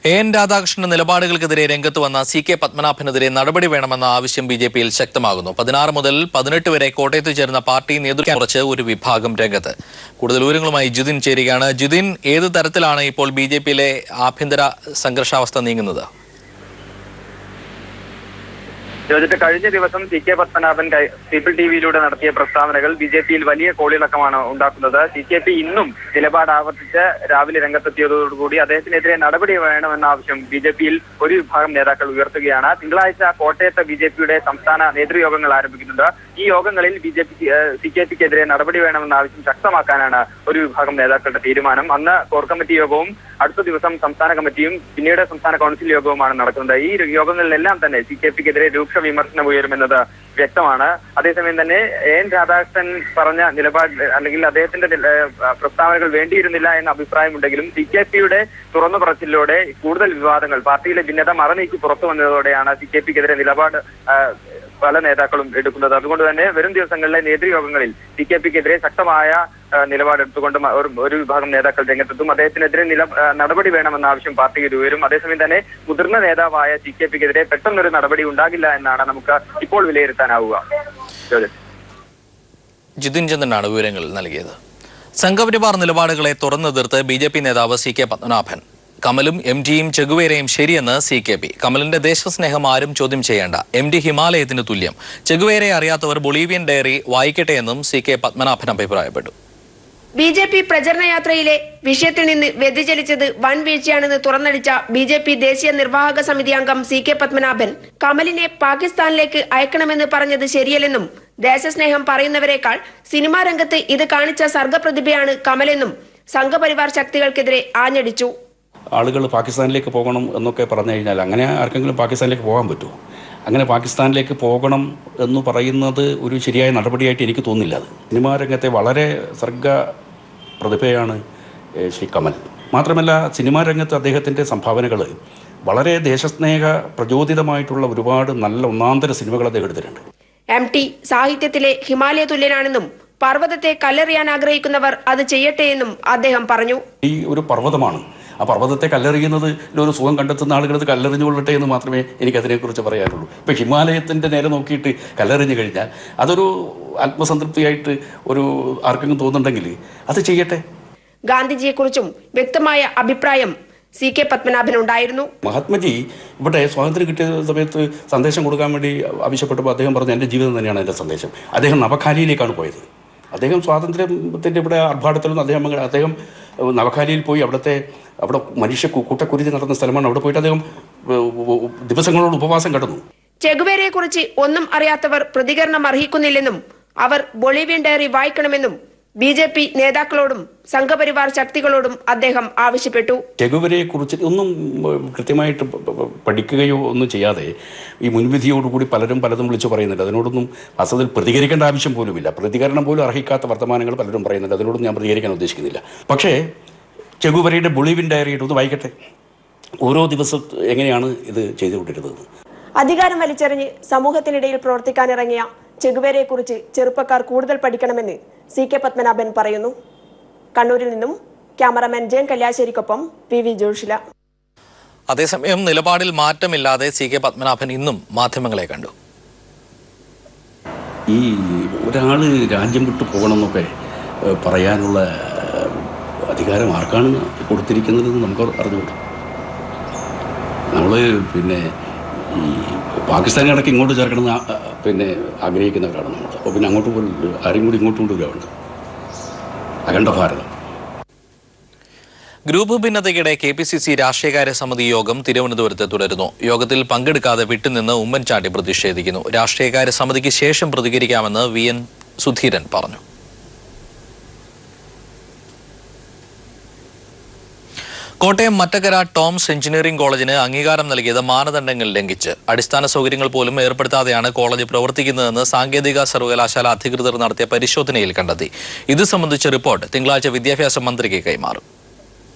N രാധാകൃഷ്ണന്റെ നിലപാടുകൾക്കെതിരെ രംഗത്ത് വന്ന CK പത്മനാഭനെതിരെ നടപടി വേണമെന്ന ആവശ്യം BJP-യിൽ ശക്തമാകുന്നു. 16 മുതൽ 18 വരെ കോട്ടയത്ത് ചേർന്ന പാർട്ടി നേതൃത്വം കുറച്ച് ഒരു വിഭാഗം രംഗത്ത്. കൂടുതൽ വിവരങ്ങളുമായി ജിതിൻ ചേരുകയാണ്. ജിതിൻ, ഏത് തരത്തിലാണ് ഇപ്പോൾ BJP-യിലെ ആഭ്യന്തര സംഘർഷാവസ്ഥ നീങ്ങുന്നത്? കഴിഞ്ഞ ദിവസം CK പത്മനാഭൻ പീപ്പിൾ ടിവിയിലൂടെ നടത്തിയ പ്രസ്താവനകൾ BJP-യിൽ വലിയ കോളിളക്കമാണ് ഉണ്ടാക്കുന്നത്. CKP ഇന്നും നിലപാട് ആവർത്തിച്ച് രാവിലെ രംഗത്തെത്തിയതോടുകൂടി അദ്ദേഹത്തിനെതിരെ നടപടി വേണമെന്ന ആവശ്യം BJP-യിൽ ഒരു വിഭാഗം നേതാക്കൾ ഉയർത്തുകയാണ്. തിങ്കളാഴ്ച കോട്ടയത്ത് BJP-യുടെ സംസ്ഥാന നേതൃയോഗങ്ങൾ ആരംഭിക്കുന്നുണ്ട്. ഈ യോഗങ്ങളിൽ CKP-ക്കെതിരെ നടപടി വേണമെന്ന ആവശ്യം ശക്തമാക്കാനാണ് ഒരു വിഭാഗം നേതാക്കളുടെ തീരുമാനം. അന്ന് കോർ കമ്മിറ്റി യോഗവും അടുത്ത ദിവസം സംസ്ഥാന കമ്മിറ്റിയും പിന്നീട് സംസ്ഥാന കൗൺസിൽ യോഗവുമാണ് നടക്കുന്നത്. ഈ യോഗങ്ങളിലെല്ലാം തന്നെ CKP-ക്കെതിരെ രൂക്ഷ വിമർശനം ഉയരുമെന്നത് വ്യക്തമാണ്. അതേസമയം തന്നെ എൻ രാധാകൃഷ്ണൻ പറഞ്ഞ നിലപാട് അല്ലെങ്കിൽ അദ്ദേഹത്തിന്റെ പ്രസ്താവനകൾ വേണ്ടിയിരുന്നില്ല എന്ന അഭിപ്രായമുണ്ടെങ്കിലും CKP-യുടെ തുറന്നു പറച്ചിലൂടെ കൂടുതൽ വിവാദങ്ങൾ, പാർട്ടിയിലെ ഭിന്നത മറനീക്കി പുറത്തു വന്നതോടെയാണ് CKP-ക്കെതിരെ നിലപാട് പല നേതാക്കളും എടുക്കുന്നത്. അതുകൊണ്ട് തന്നെ വരും ദിവസങ്ങളിലെ നേതൃയോഗങ്ങളിൽ CKP-ക്കെതിരെ ശക്തമായ നിലപാടെടുത്തുകൊണ്ട് ഒരു വിഭാഗം നേതാക്കൾ രംഗത്തെത്തും. അദ്ദേഹത്തിനെതിരെ നടപടി വേണമെന്ന ആവശ്യം പാർട്ടിയിൽ ഉയരും. അതേസമയം തന്നെ മുതിർന്ന നേതാവായ CKP-ക്കെതിരെ പെട്ടെന്നൊരു നടപടി ഉണ്ടാകില്ല എന്നാണ് നമുക്ക് ഇപ്പോൾ വിലയിരുത്താനാവുക. ജിതിൻ ചന്ദ്രനാണ് വിവരങ്ങൾ നൽകിയത്. സംഘപരിവാർ നിലപാടുകളെ തുറന്നെതിർത്ത് BJP നേതാവ് CK പത്മനാഭൻ. കമലും MDയും ചെഗുവേരയും ശരിയെന്ന് CKP. കമലിന്റെ ദേശസ്നേഹം ആരും ചോദ്യം ചെയ്യേണ്ട, MD ഹിമാലയത്തിന് തുല്യം. ചെഗുവേരയെ അറിയാത്തവർ ബൊളീവിയൻ ഡയറി വായിക്കട്ടെ എന്നും CK പത്മനാഭൻ അഭിപ്രായപ്പെട്ടു. BJP പ്രചരണ യാത്രയിലെ വിഷയത്തിൽ നിന്ന് വ്യതിചലിച്ചത് വൻ വീഴ്ചയാണെന്ന് തുറന്നടിച്ച BJP ദേശീയ നിർവാഹക സമിതി അംഗം CK പത്മനാഭൻ കമലിനെ പാകിസ്ഥാനിലേക്ക് അയക്കണമെന്ന് പറഞ്ഞത് ശരിയല്ലെന്നും ദേശസ്നേഹം പറയുന്നവരെക്കാൾ സിനിമാ രംഗത്ത് ഇത് കാണിച്ച സർഗപ്രതിഭയാണ് കമലെന്നും സംഘപരിവാർ ശക്തികൾക്കെതിരെ ആഞ്ഞടിച്ചു. ആളുകൾ പാകിസ്ഥാനിലേക്ക് പോകണം എന്നൊക്കെ പറഞ്ഞു കഴിഞ്ഞാൽ അങ്ങനെ ആർക്കെങ്കിലും പാകിസ്ഥാനിലേക്ക് പോകാൻ പറ്റുമോ? അങ്ങനെ പാകിസ്ഥാനിലേക്ക് പോകണം എന്ന് പറയുന്നത് ഒരു ശരിയായ നടപടിയായിട്ട് എനിക്ക് തോന്നുന്നില്ല. അത് സിനിമാ രംഗത്തെ വളരെ സർഗ പ്രതിഭയാണ് ശ്രീ കമൽ. മാത്രമല്ല സിനിമാ രംഗത്ത് അദ്ദേഹത്തിൻ്റെ സംഭാവനകൾ വളരെ ദേശസ്നേഹ പ്രചോദിതമായിട്ടുള്ള ഒരുപാട് നല്ല ഒന്നാന്തര സിനിമകൾ അദ്ദേഹം എടുത്തിട്ടുണ്ട്. MT സാഹിത്യത്തിലെ ഹിമാലയ തുല്യനാണെന്നും പർവ്വതത്തെ കല്ലെറിയാൻ ആഗ്രഹിക്കുന്നവർ അത് ചെയ്യട്ടെ എന്നും അദ്ദേഹം പറഞ്ഞു. ഈ ഒരു പർവ്വതമാണ്, ആ പർവ്വതത്തെ കല്ലെറിയുന്നത് ഒരു സുഖം കണ്ടെത്തുന്ന ആളുകൾ അത് കല്ലെറിഞ്ഞുകൊള്ളട്ടെ എന്ന് മാത്രമേ എനിക്കതിനെക്കുറിച്ച് പറയാനുള്ളൂ. ഇപ്പോൾ ഹിമാലയത്തിൻ്റെ നേരെ നോക്കിയിട്ട് കല്ലെറിഞ്ഞു കഴിഞ്ഞാൽ അതൊരു ആത്മസംതൃപ്തിയായിട്ട് ഒരു ആർക്കെങ്കിലും തോന്നുന്നുണ്ടെങ്കിൽ അത് ചെയ്യട്ടെ. ഗാന്ധിജിയെക്കുറിച്ചും വ്യക്തമായ അഭിപ്രായം CK പത്മനാഭനുണ്ടായിരുന്നു. മഹാത്മജി ഇവിടെ സ്വാതന്ത്ര്യം കിട്ടിയ സമയത്ത് സന്ദേശം കൊടുക്കാൻ വേണ്ടി ആവശ്യപ്പെട്ടപ്പോൾ അദ്ദേഹം പറഞ്ഞു എൻ്റെ ജീവിതം തന്നെയാണ് എൻ്റെ സന്ദേശം. അദ്ദേഹം നവഖാലിയിലേക്കാണ് പോയത്. അദ്ദേഹം സ്വാതന്ത്ര്യത്തിൻ്റെ ഇവിടെ ആർഭാടത്തിലൊന്നും അദ്ദേഹം നവഖാലിയിൽ പോയി അവിടെ മനുഷ്യ കൂട്ടക്കുരുതി നടന്ന സ്ഥലമാണ്. അവിടെ പോയിട്ട് അദ്ദേഹം ദിവസങ്ങളോട് ഉപവാസം കിടന്നു. ചെഗുവേരയെ കുറിച്ച് ഒന്നും അറിയാത്തവർ പ്രതികരണം അർഹിക്കുന്നില്ലെന്നും അവർ ബൊളീവിയൻ ഡയറി വായിക്കണമെന്നും BJP നേതാക്കളോടും സംഘപരിവാർ ശക്തികളോടും അദ്ദേഹം ആവശ്യപ്പെട്ടു. ചെഗുവേരയെ കുറിച്ച് ഒന്നും കൃത്യമായിട്ട് പഠിക്കുകയോ ഒന്നും ചെയ്യാതെ ഈ മുൻവിധിയോടുകൂടി പലതും വിളിച്ചു പറയുന്നുണ്ട്. അതിനോടൊന്നും വാസ്തവത്തിൽ പ്രതികരിക്കേണ്ട ആവശ്യം പോലുമില്ല. പ്രതികരണം പോലും അർഹിക്കാത്ത വർത്തമാനങ്ങൾ പലരും പറയുന്നുണ്ട്. അതിനോടൊന്നും ഞാൻ പ്രതികരിക്കാൻ ഉദ്ദേശിക്കുന്നില്ല. പക്ഷേ ചെഗുവേരയുടെ ബൊളീവിയൻ ഡയറിയുടെ ഒന്ന് വായിക്കട്ടെ. ഓരോ ദിവസം എങ്ങനെയാണ് ഇത് ചെയ്തുകൊണ്ടിരുന്നത്. അധികാരം വലിച്ചെറിഞ്ഞ് സമൂഹത്തിനിടയിൽ പ്രവർത്തിക്കാനിറങ്ങിയ ചെഗുവേരയെക്കുറിച്ച് ചെറുപ്പക്കാർ കൂടുതൽ പഠിക്കണമെന്ന് CK പത്മനാഭൻ പറയുന്നു. കണ്ണൂരിൽ നിന്നും ക്യാമറമാൻ ജയൻ കല്യാശ്ശേരിക്കൊപ്പം PV ജോഷില. അതേസമയം നിലപാടിൽ മാറ്റമില്ലാതെ CK പത്മനാഭൻ ഇന്നും മാധ്യമങ്ങളെ കണ്ടു. ഈ ഒരാൾ രാജ്യം വിട്ടു പോകണമെന്നൊക്കെ പറയാനുള്ള അധികാരം ആർക്കാണ് കൊടുത്തിരിക്കുന്നതെന്ന് നമുക്ക് അറിഞ്ഞുകൂടാ. നമ്മൾ ഈ പാകിസ്ഥാനെ അടക്കം ഇങ്ങോട്ട് ചേർക്കണമെന്ന് ആഗ്രഹിക്കുന്നവരാണ് നമ്മൾ. അപ്പോൾ അങ്ങോട്ട് പോലും ആരും കൂടി ഇങ്ങോട്ട് കൊണ്ടുവരാറുണ്ട്. അഖണ്ഡ ഭാരതം. ഗ്രൂപ്പ് ഭിന്നതയ്ക്കിടെ KPCC രാഷ്ട്രീയകാര്യ സമിതി യോഗം തിരുവനന്തപുരത്ത് തുടരുന്നു. യോഗത്തിൽ പങ്കെടുക്കാതെ വിട്ടുനിന്ന് ഉമ്മൻചാണ്ടി പ്രതിഷേധിക്കുന്നു. രാഷ്ട്രീയകാര്യ സമിതിക്ക് ശേഷം പ്രതികരിക്കാമെന്ന് VN സുധീരൻ പറഞ്ഞു. കോട്ടയം മറ്റക്കര ടോംസ് എഞ്ചിനീയറിംഗ് കോളേജിന് അംഗീകാരം നൽകിയത് മാനദണ്ഡങ്ങൾ ലംഘിച്ച് അടിസ്ഥാന സൗകര്യങ്ങൾ പോലും ഏർപ്പെടുത്താതെയാണ് കോളേജ് പ്രവർത്തിക്കുന്നതെന്ന് സാങ്കേതിക സർവകലാശാല അധികൃതർ നടത്തിയ പരിശോധനയിൽ കണ്ടെത്തി. ഇത് സംബന്ധിച്ച റിപ്പോർട്ട് തിങ്കളാഴ്ച വിദ്യാഭ്യാസ മന്ത്രിക്ക് കൈമാറും.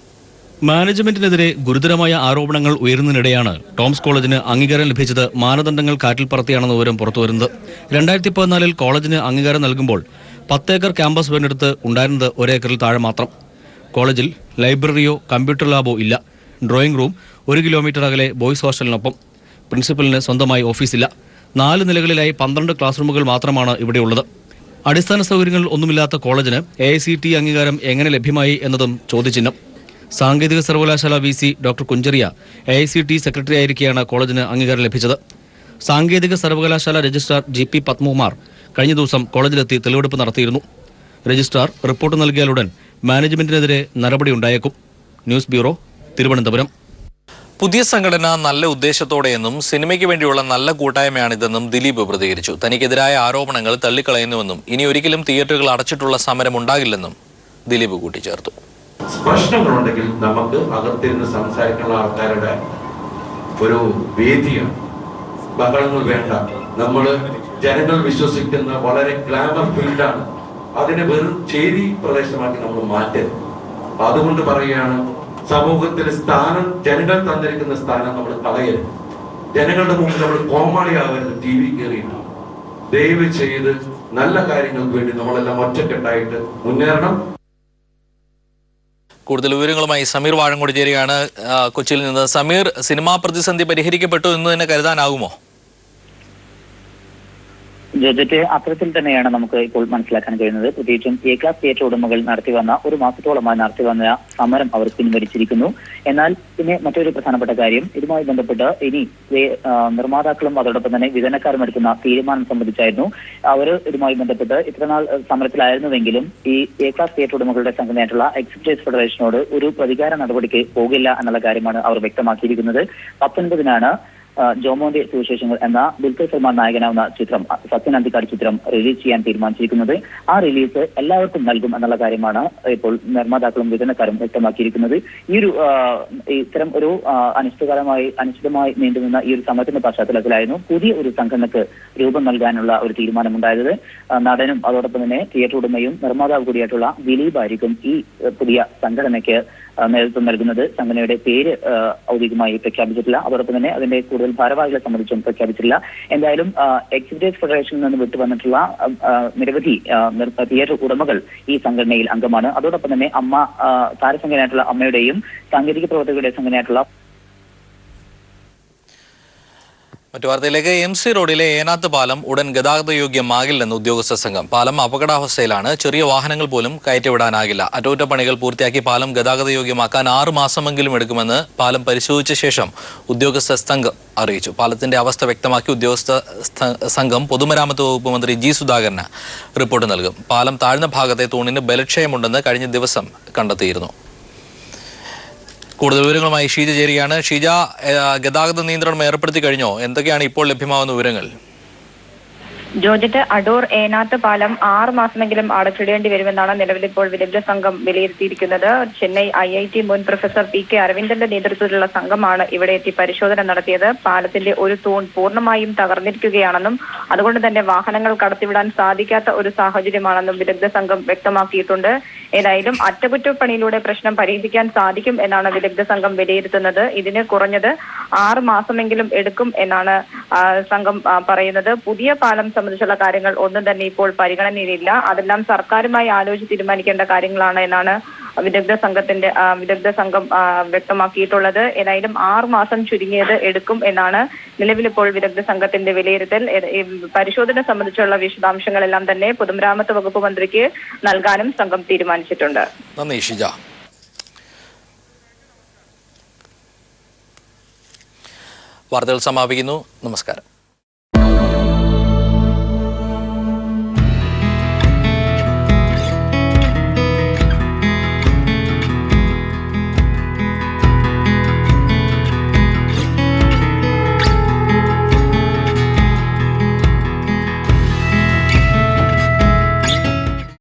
മാനേജ്മെന്റിനെതിരെ ഗുരുതരമായ ആരോപണങ്ങൾ ഉയരുന്നതിനിടെയാണ് ടോംസ് കോളേജിന് അംഗീകാരം ലഭിച്ചത് മാനദണ്ഡങ്ങൾ കാറ്റിൽ പറത്തിയാണെന്ന വിവരം പുറത്തുവരുന്നത്. 2014 കോളേജിന് അംഗീകാരം നൽകുമ്പോൾ 10 ഏക്കർ ക്യാമ്പസ് വേണ്ടെടുത്ത് ഉണ്ടായിരുന്നത് 1 ഏക്കറിൽ താഴെ മാത്രം. കോളേജിൽ ലൈബ്രറിയോ കമ്പ്യൂട്ടർ ലാബോ ഇല്ല. ഡ്രോയിംഗ് റൂം 1 കിലോമീറ്റർ അകലെ ബോയ്സ് ഹോസ്റ്റലിനൊപ്പം. പ്രിൻസിപ്പലിന് സ്വന്തമായി ഓഫീസില്ല. 4 നിലകളിലായി 12 ക്ലാസ് റൂമുകൾ മാത്രമാണ് ഇവിടെയുള്ളത്. അടിസ്ഥാന സൗകര്യങ്ങൾ ഒന്നുമില്ലാത്ത കോളേജിന് AICTE അംഗീകാരം എങ്ങനെ ലഭ്യമായി എന്നതും ചോദ്യചിഹ്നം. സാങ്കേതിക സർവകലാശാല VC doctor Kuncheria AICTE secretary ആയിരിക്കെയാണ് കോളേജിന് അംഗീകാരം ലഭിച്ചത്. സാങ്കേതിക സർവകലാശാല രജിസ്ട്രാർ GP പത്മകുമാർ കഴിഞ്ഞ ദിവസം കോളേജിലെത്തി തെളിവെടുപ്പ് നടത്തിയിരുന്നു. രജിസ്ട്രാർ റിപ്പോർട്ട് നൽകിയാലുടൻ മാനേജ്മെന്റിനെതിരെ നടപടിയുണ്ടായേക്കും. News bureau, Thiruvananthapuram. പുതിയ സംഘടന നല്ല ഉദ്ദേശത്തോടെയെന്നും സിനിമയ്ക്ക് വേണ്ടിയുള്ള നല്ല കൂട്ടായ്മയാണിതെന്നും ദിലീപ് പ്രതികരിച്ചു. തനിക്കെതിരായ ആരോപണങ്ങൾ തള്ളിക്കളയുന്നുവെന്നും ഇനി ഒരിക്കലും തിയേറ്ററുകൾ അടച്ചിട്ടുള്ള സമരം ഉണ്ടാകില്ലെന്നും ദിലീപ് കൂട്ടിച്ചേർത്തു. പ്രശ്നങ്ങളുണ്ടെങ്കിൽ നമുക്ക് അകത്തിരുന്ന് സംസാരിക്കുന്ന ആൾക്കാരുടെ ഒരു വേദിയാണ്. ബഹളങ്ങൾ വേണ്ട. നമ്മൾ ജനങ്ങൾ വിശ്വസിക്കുന്ന വളരെ ഗ്ലാമർ ഫീൽഡാണ്. അതിനെ വെറും ചേരി പ്രദേശമാക്കി നമ്മൾ മാറ്റരുത്. അതുകൊണ്ട് പറയുകയാണ്, സമൂഹത്തിൽ സ്ഥാനം, ജനങ്ങൾ തന്നിരിക്കുന്ന സ്ഥാനം നമ്മൾ കളയരുത്. ജനങ്ങളുടെ മുമ്പിൽ നമ്മൾ കോമാളിയാവരുത്. TV കയറിയിട്ട് ദയവ് ചെയ്ത് നല്ല കാര്യങ്ങൾക്ക് വേണ്ടി നമ്മളെല്ലാം ഒറ്റക്കെട്ടായിട്ട് മുന്നേറണം. കൂടുതൽ വിവരങ്ങളുമായി സമീർ വാഴങ്കോട് ചേരുകയാണ് കൊച്ചിയിൽ നിന്ന്. സമീർ, സിനിമാ പ്രതിസന്ധി പരിഹരിക്കപ്പെട്ടു എന്ന് തന്നെ കരുതാനാകുമോ? ജോജറ്റ്, അത്തരത്തിൽ തന്നെയാണ് നമുക്ക് ഇപ്പോൾ മനസ്സിലാക്കാൻ കഴിയുന്നത്. പ്രത്യേകിച്ചും A ക്ലാസ് തിയേറ്റർ ഉടമകൾ നടത്തിവന്ന ഒരു മാസത്തോളമായി നടത്തിവന്ന സമരം അവർ പിൻവലിച്ചിരിക്കുന്നു. എന്നാൽ പിന്നെ മറ്റൊരു പ്രധാനപ്പെട്ട കാര്യം, ഇതുമായി ബന്ധപ്പെട്ട് ഇനി നിർമ്മാതാക്കളും അതോടൊപ്പം തന്നെ വിതരണക്കാരും എടുക്കുന്ന തീരുമാനം സംബന്ധിച്ചായിരുന്നു. അവർ ഇതുമായി ബന്ധപ്പെട്ട് ഇത്രനാൾ സമരത്തിലായിരുന്നുവെങ്കിലും ഈ A ക്ലാസ് തിയേറ്റർ ഉടമകളുടെ സംഘടനയായിട്ടുള്ള എക്സിബിറ്റേഴ്സ് ഫെഡറേഷനോട് ഒരു പ്രതികാര നടപടിക്ക് പോകില്ല എന്നുള്ള കാര്യമാണ് അവർ വ്യക്തമാക്കിയിരിക്കുന്നത്. 19-നാണ് ജോമോന്റെ സുവിശേഷങ്ങൾ എന്ന ദുൽഖർ സൽമാൻ നായകനാവുന്ന ചിത്രം, സത്യൻ അന്തിക്കാട് ചിത്രം റിലീസ് ചെയ്യാൻ തീരുമാനിച്ചിരിക്കുന്നത്. ആ റിലീസ് എല്ലാവർക്കും നൽകും എന്നുള്ള കാര്യമാണ് ഇപ്പോൾ നിർമ്മാതാക്കളും വിതരണക്കാരും വ്യക്തമാക്കിയിരിക്കുന്നത്. ഇത്തരം ഒരു അനിശ്ചിതമായി നീണ്ടുനിന്ന ഈ ഒരു സമരത്തിന്റെ പശ്ചാത്തലത്തിലായിരുന്നു പുതിയ ഒരു സംഘടനക്ക് രൂപം നൽകാനുള്ള ഒരു തീരുമാനമുണ്ടായത്. നടനും അതോടൊപ്പം തന്നെ തിയേറ്റർ ഉടമയും നിർമ്മാതാവ് കൂടിയായിട്ടുള്ള ദിലീപ് ആയിരിക്കും ഈ പുതിയ സംഘടനയ്ക്ക് നേതൃത്വം നൽകുന്നത്. സംഘടനയുടെ പേര് ഔദ്യോഗികമായി പ്രഖ്യാപിച്ചിട്ടില്ല. അതോടൊപ്പം തന്നെ അതിന്റെ കൂടുതൽ ഭാരവാഹികളെ സംബന്ധിച്ചും പ്രഖ്യാപിച്ചിട്ടില്ല. എന്തായാലും എക്സിബിറ്റേഴ്സ് ഫെഡറേഷനിൽ നിന്ന് വിട്ടുവന്നിട്ടുള്ള നിരവധി തിയേറ്റർ ഉടമകൾ ഈ സംഘടനയിൽ അംഗമാണ്. അതോടൊപ്പം തന്നെ താരസംഘടനയായിട്ടുള്ള അമ്മയുടെയും സാങ്കേതിക പ്രവർത്തകരുടെ സംഘടനയായിട്ടുള്ള മറ്റു വാർത്തയിലേക്ക്. MC റോഡിലെ ഏനാത്ത് പാലം ഉടൻ ഗതാഗത യോഗ്യമാകില്ലെന്ന് ഉദ്യോഗസ്ഥ സംഘം. പാലം അപകടാവസ്ഥയിലാണ്. ചെറിയ വാഹനങ്ങൾ പോലും കയറ്റിവിടാനാകില്ല. അറ്റകുറ്റപ്പണികൾ പൂർത്തിയാക്കി പാലം ഗതാഗത യോഗ്യമാക്കാൻ 6 മാസമെങ്കിലും എടുക്കുമെന്ന് പാലം പരിശോധിച്ച ശേഷം ഉദ്യോഗസ്ഥ സംഘം അറിയിച്ചു. പാലത്തിന്റെ അവസ്ഥ വ്യക്തമാക്കി ഉദ്യോഗസ്ഥ സംഘം പൊതുമരാമത്ത് വകുപ്പ് മന്ത്രി G സുധാകരന് റിപ്പോർട്ട് നൽകും. പാലം താഴ്ന്ന ഭാഗത്തെ തൂണിന് ബലക്ഷയമുണ്ടെന്ന് കഴിഞ്ഞ ദിവസം കണ്ടെത്തിയിരുന്നു. കൂടുതൽ വിവരങ്ങളുമായി ഷീജ ചേരുകയാണ്. ഷീജ, ഗതാഗത നിയന്ത്രണം ഏർപ്പെടുത്തി കഴിഞ്ഞോ? എന്തൊക്കെയാണ് ഇപ്പോൾ ലഭ്യമാകുന്ന വിവരങ്ങൾ? ജോർജറ്റ്, അടൂർ ഏനാത്ത് പാലം 6 മാസമെങ്കിലും അടച്ചിടേണ്ടി വരുമെന്നാണ് നിലവിലിപ്പോൾ വിദഗ്ധ സംഘം വിലയിരുത്തിയിരിക്കുന്നത്. ചെന്നൈ IIT മുൻ പ്രൊഫസർ PK അരവിന്ദന്റെ നേതൃത്വത്തിലുള്ള സംഘമാണ് ഇവിടെ എത്തി പരിശോധന നടത്തിയത്. പാലത്തിന്റെ ഒരു തൂൺ പൂർണ്ണമായും തകർന്നിരിക്കുകയാണെന്നും അതുകൊണ്ട് തന്നെ വാഹനങ്ങൾ കടത്തിവിടാൻ സാധിക്കാത്ത ഒരു സാഹചര്യമാണെന്നും വിദഗ്ധ സംഘം വ്യക്തമാക്കിയിട്ടുണ്ട്. ഏതായാലും അറ്റകുറ്റപ്പണിയിലൂടെ പ്രശ്നം പരിഹരിക്കാൻ സാധിക്കും എന്നാണ് വിദഗ്ധ സംഘം വിലയിരുത്തുന്നത്. ഇതിന് കുറഞ്ഞത് 6 മാസമെങ്കിലും എടുക്കും എന്നാണ് സംഘം പറയുന്നത്. പുതിയ പാലം സംബന്ധിച്ചുള്ള കാര്യങ്ങൾ ഒന്നും തന്നെ ഇപ്പോൾ പരിഗണനയിലില്ല. അതെല്ലാം സർക്കാരുമായി ആലോചിച്ച് തീരുമാനിക്കേണ്ട കാര്യങ്ങളാണ് എന്നാണ് വിദഗ്ധ സംഘം വ്യക്തമാക്കിയിട്ടുള്ളത്. ഏതായാലും 6 മാസം ചുരുങ്ങിയത് എടുക്കും എന്നാണ് നിലവിലിപ്പോൾ വിദഗ്ധ സംഘത്തിന്റെ വിലയിരുത്തൽ. പരിശോധന സംബന്ധിച്ചുള്ള വിശദാംശങ്ങളെല്ലാം തന്നെ പൊതുമരാമത്ത് വകുപ്പ് മന്ത്രിക്ക് നൽകാനും സംഘം തീരുമാനിച്ചിട്ടുണ്ട്. നന്ദി ഷിജ. വാർത്തകൾ സമാപിക്കുന്നു. നമസ്കാരം.